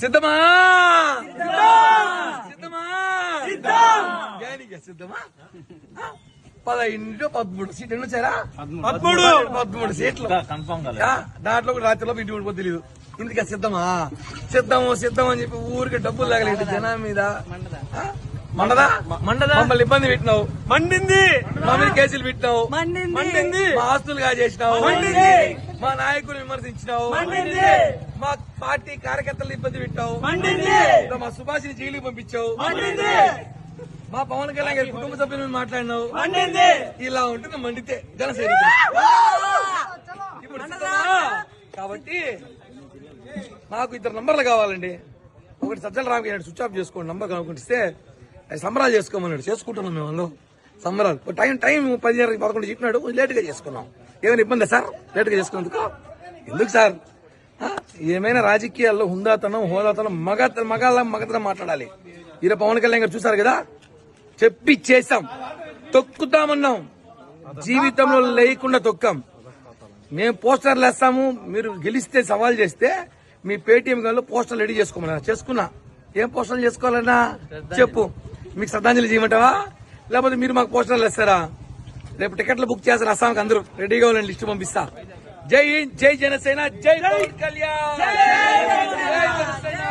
సిద్ధమా సిద్ధమా సిద్ధమా 13 సీట్లు ఎన్ని వచ్చారా 13 సీట్లు దాంట్లో కూడా రాత్రిలో ఇంటి ఉండిపోతే తెలియదు ఇందుక సిద్ధమా సిద్ధం అని చెప్పి ఊరికి డబ్బులు లాగలేదు జనం మీద మండదా మమ్మల్ని ఇబ్బంది పెట్టినావు మండింది మా మీద కేసులు పెట్టినావు మండింది మా ఆస్తులుగా చేసినావు మా నాయకులు విమర్శించినావు మా పార్టీ కార్యకర్తలు ఇబ్బంది పెట్టావు మా సుభాషిని జైలుకి పంపించావు మా పవన్ కళ్యాణ్ గారి కుటుంబ సభ్యులను మాట్లాడినావు ఇలా ఉంటుంది మండితే జనసేన ఇప్పుడు కాబట్టి నాకు 2 నంబర్లు కావాలండి. ఒకటి సజ్జల రామకృష్ణ స్విచ్ ఆఫ్ చేసుకోండి నంబర్ కనుక్కుంటే సంబరాలు చేసుకోమన్నాడు. చేసుకుంటున్నాం మేము అందులో సంబరాలు. టైం 10:11 చెప్పినాడు. లేట్ గా చేసుకున్నాం. ఏమైనా ఇబ్బంది సార్ లేట్ గా చేసుకున్నందుకు? ఎందుకు సార్? ఏమైనా రాజకీయాల్లో హుందాతనం హోదాతనం మగతనం మాట్లాడాలి. ఈరోజు పవన్ కళ్యాణ్ గారు చూసారు కదా, చెప్పి చేశాం, తొక్కుతామన్నాం, జీవితంలో లేకుండా తొక్కాం. మేము పోస్టర్లు వేస్తాము, మీరు గెలిస్తే సవాల్ చేస్తే మీ పేటీఎం గాలో పోస్టర్లు రెడీ చేసుకోమన్నా. చేసుకున్నా. ఏం పోస్టర్లు చేసుకోవాలన్నా చెప్పు. మీకు శ్రద్ధాంజలి చేయమంటావా, లేకపోతే మీరు మాకు పోస్టర్లు వేస్తారా? రేపు టికెట్లు బుక్ చేస్తారు అస్సాంకి. అందరూ రెడీగా ఉండండి, లిస్టు పంపిస్తా. జై హింద్, జై జనసేన, జై పవన్ కళ్యాణ్, జై జనసేన.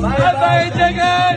Bye bye, Jagan.